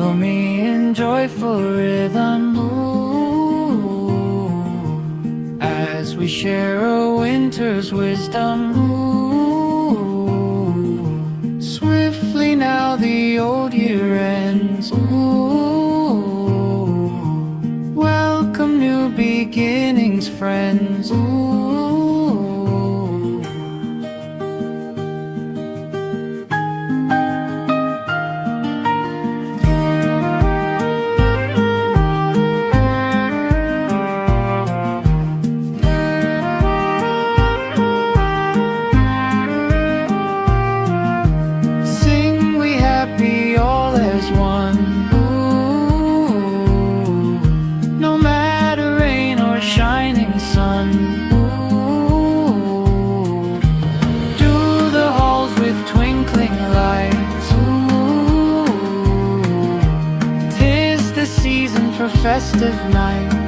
fill me in joyful rhythm. Ooh, as we share a winter's wisdom. Ooh, swiftly now the old year ends. Ooh, welcome new beginnings, friends. Ooh. Be all as one. Ooh, no matter rain or shining sun. Ooh, do the halls with twinkling lights. Ooh, 'tis the season for festive nights.